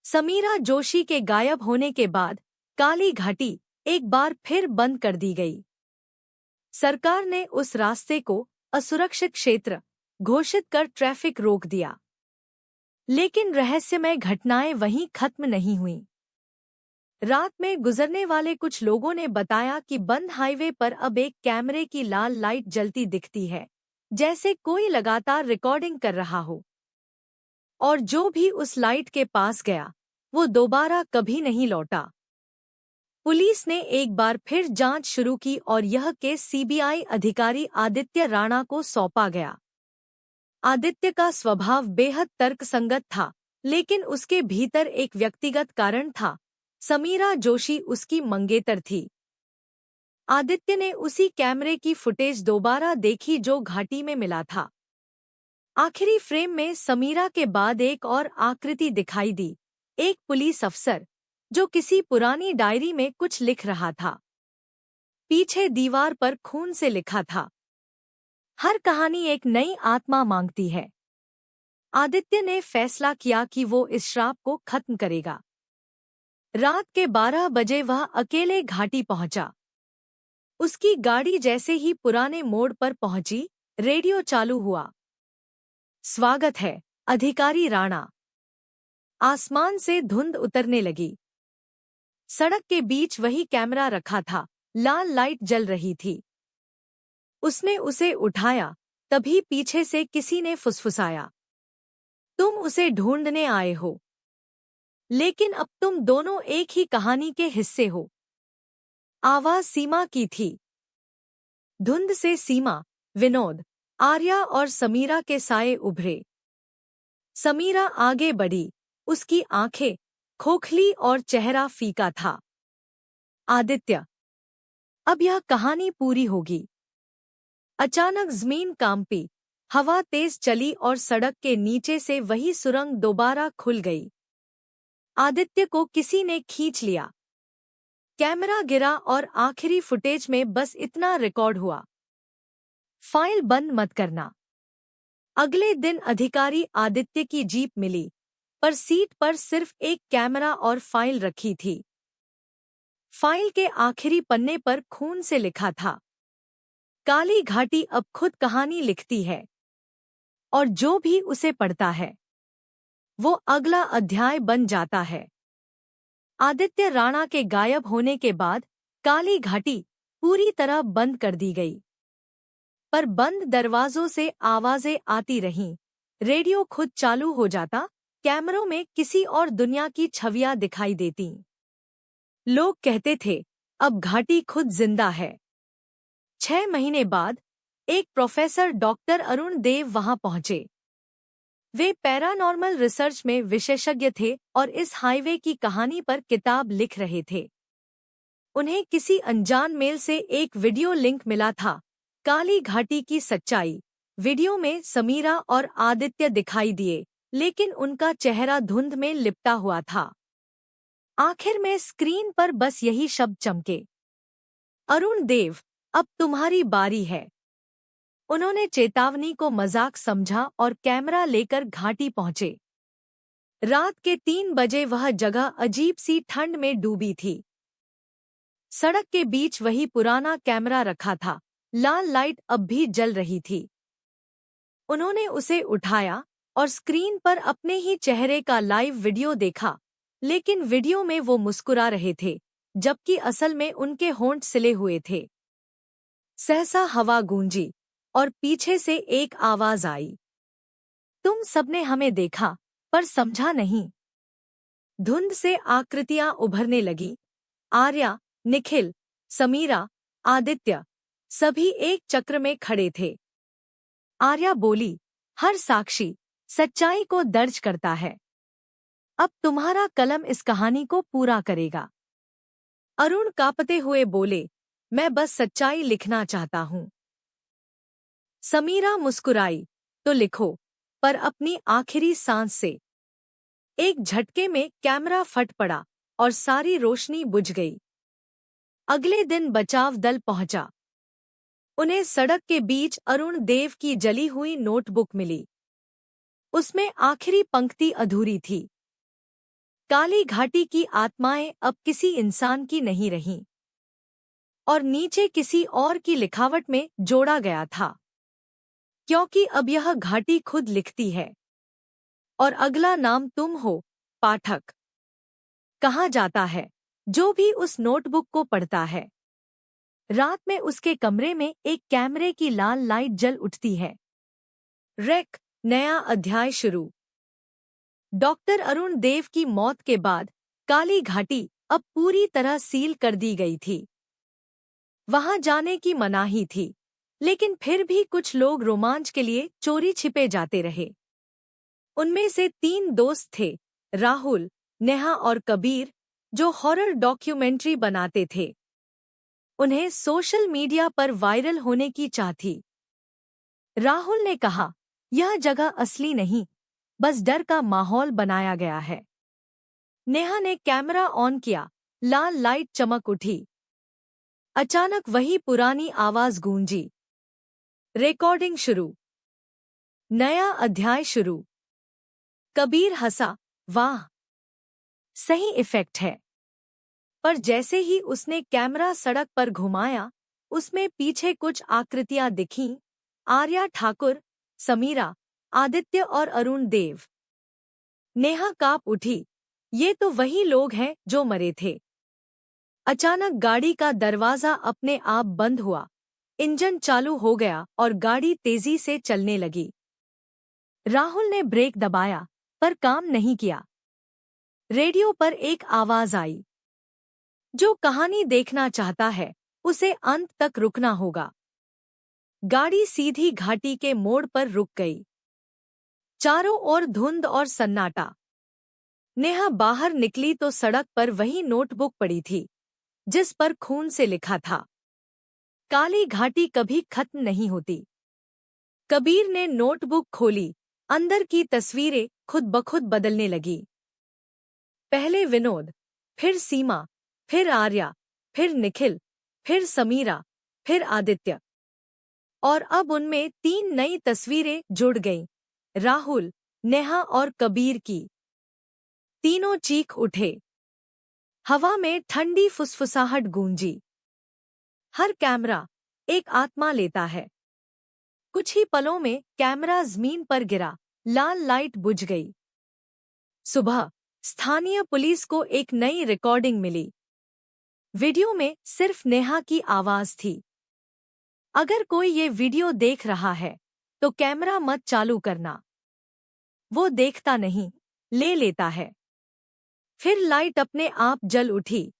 समीरा जोशी के गायब होने के बाद काली घाटी एक बार फिर बंद कर दी गई। सरकार ने उस रास्ते को असुरक्षित क्षेत्र घोषित कर ट्रैफिक रोक दिया। लेकिन रहस्यमय घटनाएं वहीं खत्म नहीं हुईं। रात में गुजरने वाले कुछ लोगों ने बताया कि बंद हाईवे पर अब एक कैमरे की लाल लाइट जलती दिखती है, जैसे कोई लगातार रिकॉर्डिंग कर रहा हो। और जो भी उस लाइट के पास गया, वो दोबारा कभी नहीं लौटा। पुलिस ने एक बार फिर जांच शुरू की और यह केस सीबीआई अधिकारी आदित्य राणा को सौंपा गया। आदित्य का स्वभाव बेहद तर्कसंगत था, लेकिन उसके भीतर एक व्यक्तिगत कारण था। समीरा जोशी उसकी मंगेतर थी। आदित्य ने उसी कैमरे की फुटेज दोबारा देखी जो घाटी में मिला था। आखिरी फ्रेम में समीरा के बाद एक और आकृति दिखाई दी, एक पुलिस अफसर जो किसी पुरानी डायरी में कुछ लिख रहा था। पीछे दीवार पर खून से लिखा था, हर कहानी एक नई आत्मा मांगती है। आदित्य ने फैसला किया कि वो इस श्राप को खत्म करेगा। रात के 12 बजे वह अकेले घाटी पहुंचा। उसकी गाड़ी जैसे ही पुराने मोड़ पर पहुंची, रेडियो चालू हुआ। स्वागत है, अधिकारी राणा। आसमान से धुंध उतरने लगी। सड़क के बीच वही कैमरा रखा था, लाल लाइट जल रही थी। उसने उसे उठाया, तभी पीछे से किसी ने फुसफुसाया, तुम उसे ढूंढने आए हो, लेकिन अब तुम दोनों एक ही कहानी के हिस्से हो। आवाज सीमा की थी। धुंध से सीमा, विनोद, आर्या और समीरा के साए उभरे। समीरा आगे बढ़ी, उसकी आंखें खोखली और चेहरा फीका था। आदित्य, अब यह कहानी पूरी होगी। अचानक जमीन कांपी, हवा तेज चली और सड़क के नीचे से वही सुरंग दोबारा खुल गई। आदित्य को किसी ने खींच लिया। कैमरा गिरा और आखिरी फुटेज में बस इतना रिकॉर्ड हुआ, फाइल बंद मत करना। अगले दिन अधिकारी आदित्य की जीप मिली, पर सीट पर सिर्फ एक कैमरा और फाइल रखी थी। फाइल के आखिरी पन्ने पर खून से लिखा था, काली घाटी अब खुद कहानी लिखती है, और जो भी उसे पढ़ता है वो अगला अध्याय बन जाता है। आदित्य राणा के गायब होने के बाद काली घाटी पूरी तरह बंद कर दी गई। पर बंद दरवाजों से आवाजें आती रहीं। रेडियो खुद चालू हो जाता, कैमरों में किसी और दुनिया की छवियां दिखाई देती। लोग कहते थे, अब घाटी खुद जिंदा है। 6 महीने बाद एक प्रोफेसर डॉक्टर अरुण देव वहां पहुंचे। वे पैरानॉर्मल रिसर्च में विशेषज्ञ थे और इस हाईवे की कहानी पर किताब लिख रहे थे। उन्हें किसी अनजान मेल से एक वीडियो लिंक मिला था, काली घाटी की सच्चाई। वीडियो में समीरा और आदित्य दिखाई दिए, लेकिन उनका चेहरा धुंध में लिपटा हुआ था। आखिर में स्क्रीन पर बस यही शब्द चमके, अरुण देव, अब तुम्हारी बारी है। उन्होंने चेतावनी को मजाक समझा और कैमरा लेकर घाटी पहुंचे। रात के 3 बजे वह जगह अजीब सी ठंड में डूबी थी। सड़क के बीच वही पुराना कैमरा रखा था, लाल लाइट अब भी जल रही थी। उन्होंने उसे उठाया और स्क्रीन पर अपने ही चेहरे का लाइव वीडियो देखा, लेकिन वीडियो में वो मुस्कुरा रहे थे, जबकि असल में उनके होंठ सिले हुए थे। सहसा हवा गूंजी और पीछे से एक आवाज आई, तुम सबने हमें देखा पर समझा नहीं। धुंध से आकृतियां उभरने लगी। आर्या, निखिल, समीरा, आदित्य, सभी एक चक्र में खड़े थे। आर्या बोली, हर साक्षी सच्चाई को दर्ज करता है। अब तुम्हारा कलम इस कहानी को पूरा करेगा। अरुण कांपते हुए बोले, मैं बस सच्चाई लिखना चाहता हूँ। समीरा मुस्कुराई, तो लिखो, पर अपनी आखिरी सांस से। एक झटके में कैमरा फट पड़ा और सारी रोशनी बुझ गई। अगले दिन बचाव दल पहुंचा। उन्हें सड़क के बीच अरुण देव की जली हुई नोटबुक मिली। उसमें आखिरी पंक्ति अधूरी थी, काली घाटी की आत्माएं अब किसी इंसान की नहीं रहीं और नीचे किसी और की लिखावट में जोड़ा गया था, क्योंकि अब यह घाटी खुद लिखती है और अगला नाम तुम हो, पाठक। कहा जाता है, जो भी उस नोटबुक को पढ़ता है, रात में उसके कमरे में एक कैमरे की लाल लाइट जल उठती है। रेक, नया अध्याय शुरू। डॉक्टर अरुण देव की मौत के बाद काली घाटी अब पूरी तरह सील कर दी गई थी। वहां जाने की मनाही थी, लेकिन फिर भी कुछ लोग रोमांच के लिए चोरी छिपे जाते रहे। उनमें से 3 दोस्त थे, राहुल, नेहा और कबीर, जो हॉरर डॉक्यूमेंट्री बनाते थे। उन्हें सोशल मीडिया पर वायरल होने की चाह थी। राहुल ने कहा, यह जगह असली नहीं, बस डर का माहौल बनाया गया है। नेहा ने कैमरा ऑन किया, लाल लाइट चमक उठी। अचानक वही पुरानी आवाज गूंजी। रिकॉर्डिंग शुरू। नया अध्याय शुरू। कबीर हंसा, वाह, सही इफेक्ट है। पर जैसे ही उसने कैमरा सड़क पर घुमाया, उसमें पीछे कुछ आकृतियां दिखीं, आर्या ठाकुर, समीरा, आदित्य और अरुण देव। नेहा कांप उठी, ये तो वही लोग हैं जो मरे थे। अचानक गाड़ी का दरवाजा अपने आप बंद हुआ, इंजन चालू हो गया और गाड़ी तेजी से चलने लगी। राहुल ने ब्रेक दबाया, पर काम नहीं किया। रेडियो पर एक आवाज आई, जो कहानी देखना चाहता है, उसे अंत तक रुकना होगा। गाड़ी सीधी घाटी के मोड़ पर रुक गई। चारों ओर धुंध और सन्नाटा। नेहा बाहर निकली तो सड़क पर वही नोटबुक पड़ी थी, जिस पर खून से लिखा था, काली घाटी कभी खत्म नहीं होती। कबीर ने नोटबुक खोली, अंदर की तस्वीरें खुद ब खुद बदलने लगी। पहले विनोद, फिर सीमा, फिर आर्या, फिर निखिल, फिर समीरा, फिर आदित्य। और अब उनमें 3 नई तस्वीरें जुड़ गईं, राहुल, नेहा और कबीर की। तीनों चीख उठे। हवा में ठंडी फुसफुसाहट गूंजी। हर कैमरा एक आत्मा लेता है। कुछ ही पलों में कैमरा जमीन पर गिरा, लाल लाइट बुझ गई। सुबह स्थानीय पुलिस को एक नई रिकॉर्डिंग मिली। वीडियो में सिर्फ नेहा की आवाज थी। अगर कोई ये वीडियो देख रहा है, तो कैमरा मत चालू करना। वो देखता नहीं, ले लेता है। फिर लाइट अपने आप जल उठी।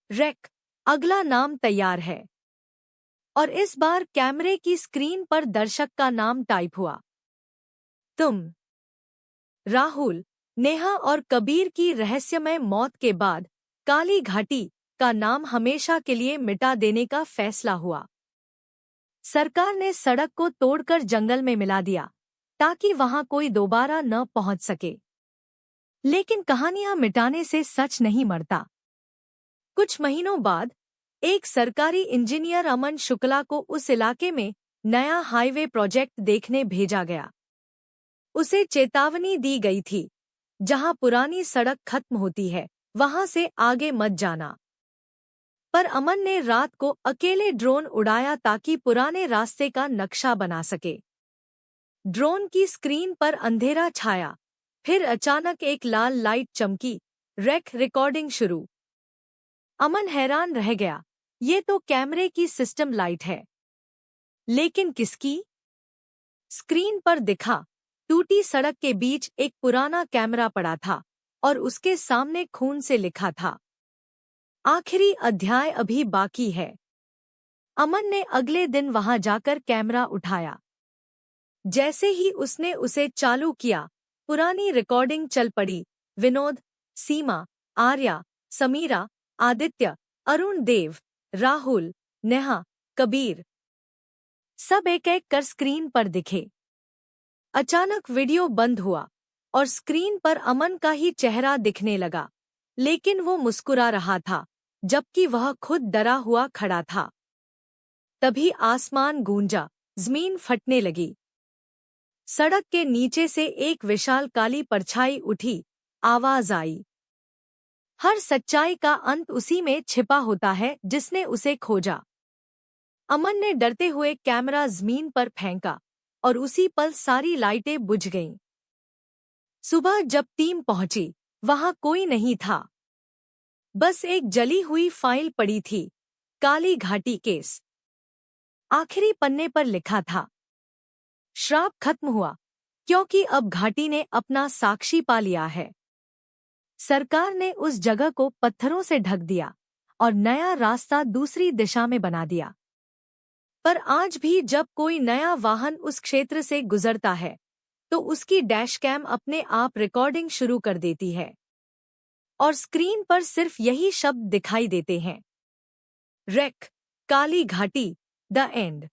रेक, अगला नाम तैयार है। और इस बार कैमरे की स्क्रीन पर दर्शक का नाम टाइप हुआ, तुम। राहुल, नेहा और कबीर की रहस्यमय मौत के बाद काली घाटी का नाम हमेशा के लिए मिटा देने का फैसला हुआ। सरकार ने सड़क को तोड़कर जंगल में मिला दिया, ताकि वहां कोई दोबारा न पहुंच सके। लेकिन कहानियां मिटाने से सच नहीं मरता। कुछ महीनों बाद एक सरकारी इंजीनियर अमन शुक्ला को उस इलाके में नया हाईवे प्रोजेक्ट देखने भेजा गया। उसे चेतावनी दी गई थी, जहां पुरानी सड़क खत्म होती है, वहां से आगे मत जाना। पर अमन ने रात को अकेले ड्रोन उड़ाया ताकि पुराने रास्ते का नक्शा बना सके। ड्रोन की स्क्रीन पर अंधेरा छाया, फिर अचानक एक लाल लाइट चमकी। रिकॉर्डिंग शुरू। अमन हैरान रह गया, ये तो कैमरे की सिस्टम लाइट है। लेकिन किसकी? स्क्रीन पर दिखा, टूटी सड़क के बीच एक पुराना कैमरा पड़ा था और उसके सामने खून से लिखा था, आखिरी अध्याय अभी बाकी है। अमन ने अगले दिन वहां जाकर कैमरा उठाया। जैसे ही उसने उसे चालू किया, पुरानी रिकॉर्डिंग चल पड़ी। विनोद, सीमा, आर्या, समीरा, आदित्य, अरुण देव, राहुल, नेहा, कबीर, सब एक एक कर स्क्रीन पर दिखे। अचानक वीडियो बंद हुआ और स्क्रीन पर अमन का ही चेहरा दिखने लगा, लेकिन वो मुस्कुरा रहा था, जबकि वह खुद डरा हुआ खड़ा था। तभी आसमान गूंजा, जमीन फटने लगी। सड़क के नीचे से एक विशाल काली परछाई उठी, आवाज आई, हर सच्चाई का अंत उसी में छिपा होता है जिसने उसे खोजा। अमन ने डरते हुए कैमरा जमीन पर फेंका और उसी पल सारी लाइटें बुझ गईं। सुबह जब टीम पहुंची, वहां कोई नहीं था। बस एक जली हुई फाइल पड़ी थी, काली घाटी केस। आखिरी पन्ने पर लिखा था, श्राप खत्म हुआ क्योंकि अब घाटी ने अपना साक्षी पा लिया है। सरकार ने उस जगह को पत्थरों से ढक दिया और नया रास्ता दूसरी दिशा में बना दिया। पर आज भी जब कोई नया वाहन उस क्षेत्र से गुजरता है तो उसकी डैशकैम अपने आप रिकॉर्डिंग शुरू कर देती है और स्क्रीन पर सिर्फ यही शब्द दिखाई देते हैं, रेक, काली घाटी, द एंड।